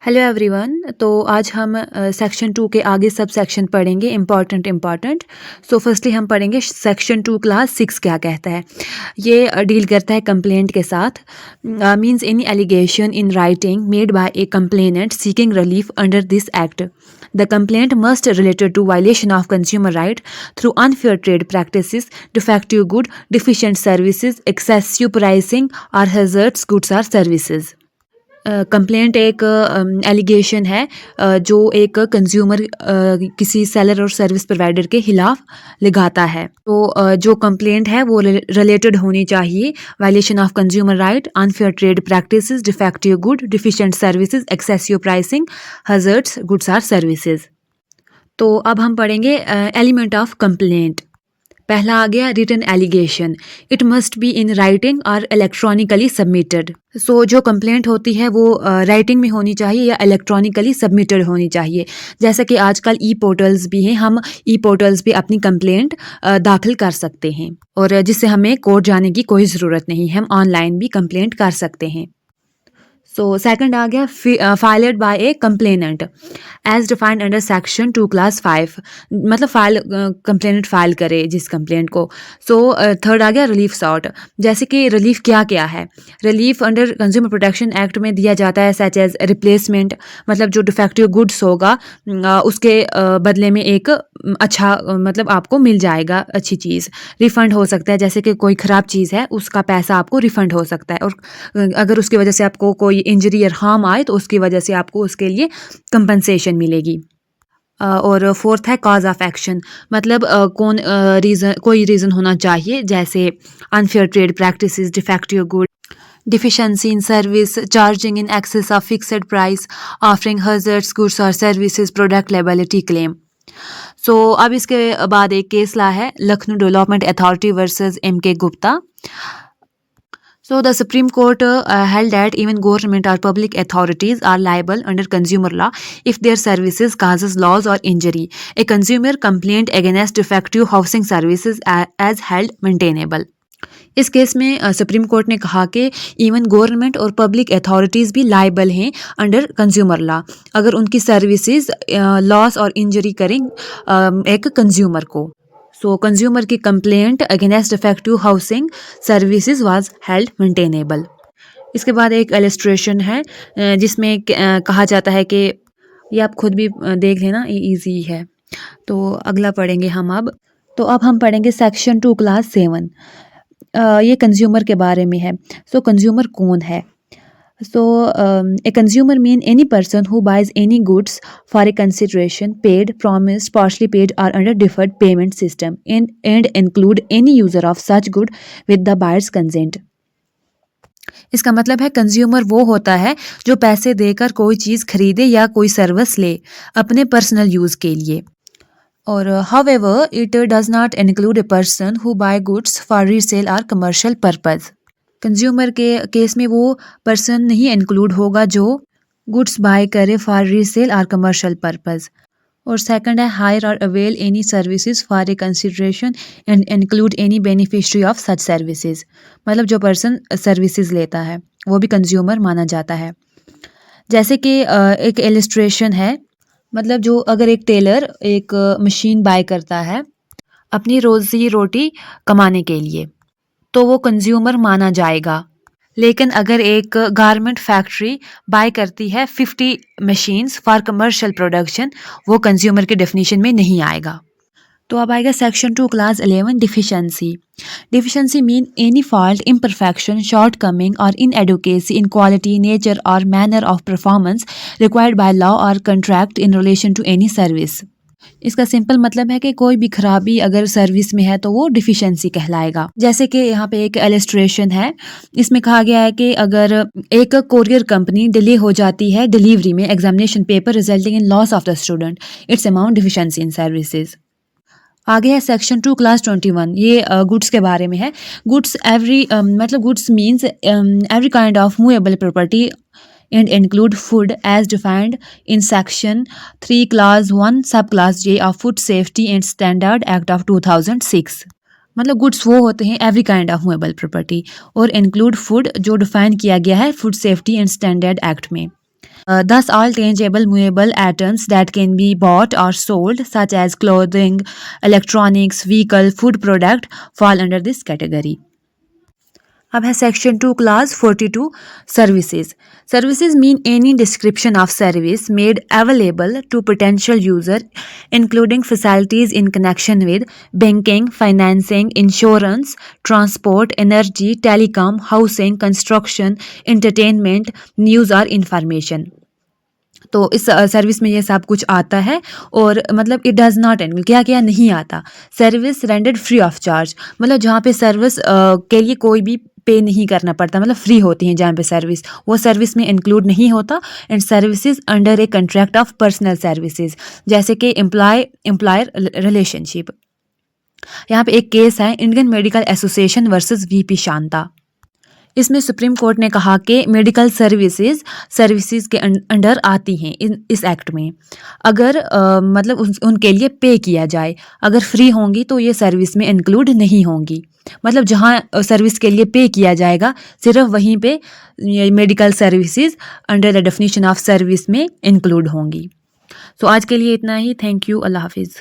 Hello everyone. तो आज हम सेक्शन 2 के आगे सब सेक्शन पढ़ेंगे इम्पॉर्टेंट। सो फर्स्टली हम पढ़ेंगे सेक्शन 2 क्लास 6 क्या कहता है। ये डील करता है कंप्लेंट के साथ। Means any allegation in writing made by a complainant seeking relief under this act. The complaint must related to violation of consumer right through unfair trade practices, defective good, deficient services, excessive pricing, or hazardous goods or services। Complaint एक allegation है जो एक consumer किसी seller और service provider के खिलाफ लगाता है। तो जो कंप्लेंट है वो रिलेटेड होनी चाहिए violation of consumer right, unfair trade practices, defective good, deficient services, excessive pricing, hazards goods or services. तो अब हम पढ़ेंगे एलिमेंट ऑफ कंप्लेंट। पहला आ गया written allegation. It must be in writing और इलेक्ट्रॉनिकली सबमिटेड। सो जो कंप्लेंट होती है वो राइटिंग में होनी चाहिए या इलेक्ट्रॉनिकली सबमिटेड होनी चाहिए। जैसा कि आजकल ई पोर्टल्स भी हैं, हम ई पोर्टल्स पे अपनी कंप्लेंट दाखिल कर सकते हैं और जिससे हमें कोर्ट जाने की कोई ज़रूरत नहीं है, हम ऑनलाइन भी कंप्लेंट कर सकते हैं। सो सेकंड आ गया filed by a complainant as defined under section 2 clause 5। मतलब कंप्लेनेंट फाइल करे जिस कंप्लेंट को। सो थर्ड आ गया रिलीफ सॉर्ट। जैसे कि रिलीफ क्या क्या है। Relief under consumer protection act में दिया जाता है सच एज रिप्लेसमेंट। मतलब जो डिफेक्टिव गुड्स होगा उसके बदले में एक अच्छा मतलब आपको मिल जाएगा अच्छी चीज़। रिफ़ंड हो सकता है, जैसे कि कोई ख़राब चीज़ है उसका पैसा आपको रिफ़ंड हो सकता है, और अगर उसकी वजह से आपको कोई इंजरी या हार्म आए तो उसकी वजह से आपको उसके लिए कंपनसेशन मिलेगी। और फोर्थ है कॉज ऑफ एक्शन। मतलब कोई रीज़न होना चाहिए, जैसे unfair trade practices, defective good, deficiency in service, charging in excess of fixed price, offering hazardous goods or services, product liability claim। सो अब इसके बाद एक केस ला है Lucknow development authority versus M K Gupta. So the Supreme Court held that even government or public authorities are liable under consumer law if their services causes loss or injury. A consumer complaint against defective housing services as held maintainable। इस case में supreme court ने कहा कि even government और public authorities भी liable हैं under consumer law अगर उनकी सर्विसेज लॉस और इंजरी करें एक कंज्यूमर को। सो कंज्यूमर की complaint against defective housing services was held maintainable. इसके बाद एक इलस्ट्रेशन है जिसमें कहा जाता है कि ये आप खुद भी देख लेना, ये ईजी है। तो अगला पढ़ेंगे हम अब। तो अब हम पढ़ेंगे सेक्शन 2 क्लास 7। ये कंज्यूमर के बारे में है। सो कंज्यूमर कौन है। So, a consumer mean any person who buys any goods for a consideration paid, promised, partially paid, or under deferred payment system, and include any user of such good with the buyer's consent। इसका मतलब है consumer वो होता है जो पैसे देकर कोई चीज़ खरीदे या कोई सर्विस ले अपने पर्सनल यूज़ के लिए। और however, it does not include a person who buy goods for resale or commercial purpose। Consumer के केस में वो पर्सन नहीं इंक्लूड होगा जो गुड्स बाय करे फॉर रीसेल और कमर्शियल पर्पस। और सेकंड है हायर और avail any services for a consideration and include any beneficiary of such services. मतलब जो पर्सन सर्विसेज लेता है वो भी कंज्यूमर माना जाता है। जैसे कि एक इलस्ट्रेशन है, मतलब जो अगर एक टेलर एक मशीन बाय करता है अपनी रोज़ी रोटी कमाने के लिए तो वो कंज्यूमर माना जाएगा। लेकिन अगर एक गारमेंट फैक्ट्री बाय करती है 50 मशीन्स फॉर कमर्शियल प्रोडक्शन, वो कंज्यूमर के डेफिनेशन में नहीं आएगा। तो अब आएगा section 2 clause 11 deficiency. Deficiency mean any fault, imperfection, shortcoming और इनएडुकेसी इन क्वालिटी, नेचर और manner of performance required by law और contract in relation to any service. इसका सिंपल मतलब है कि कोई भी खराबी अगर सर्विस में है तो वो डिफिशेंसी कहलाएगा। जैसे कि यहाँ पे एक इलस्ट्रेशन है, इसमें कहा गया है कि अगर एक कोरियर कंपनी डिले हो जाती है डिलीवरी में examination paper resulting in loss of the student, it's amount deficiency in services. आगे है सेक्शन 2 क्लास 21। ये गुड्स के बारे में है। गुड्स मतलब goods means every kind of movable property and include food as defined in section 3 class 1 subclass J of Food Safety and Standard Act of 2006। मतलब goods वो होते हैं every kind of movable property और include food जो define किया गया है food safety and standard act में। Thus, all tangible, movable items that can be bought or sold, such as clothing, electronics, vehicle, food product, fall under this category. अब है section 2 clause 42 services. Services mean any description of service made available to potential user including facilities in connection with banking, financing, insurance, transport, energy, telecom, housing, construction, entertainment, news और information. तो इस service में ये सब कुछ आता है. और मतलब इट डज़ नॉट इनक्लूड, क्या क्या नहीं आता. Service rendered free of charge, मतलब जहाँ पे सर्विस के लिए कोई भी पे नहीं करना पड़ता, मतलब फ्री होती हैं जहाँ पे सर्विस, वो सर्विस में इंक्लूड नहीं होता. And services under A contract of personal services, जैसे कि एम्प्लॉयर रिलेशनशिप. यहाँ पे एक केस है Indian medical association versus VP Shanta. इसमें सुप्रीम कोर्ट ने कहा कि मेडिकल सर्विसेज के अंडर आती हैं इस एक्ट में, अगर मतलब उनके लिए पे किया जाए. अगर फ्री होंगी तो ये सर्विस में इंक्लूड नहीं होंगी. मतलब जहाँ सर्विस के लिए पे किया जाएगा सिर्फ वहीं पे ये medical services under the definition of service में इंक्लूड होंगी. तो आज के लिए इतना ही. Thank you. अल्लाह हाफिज़.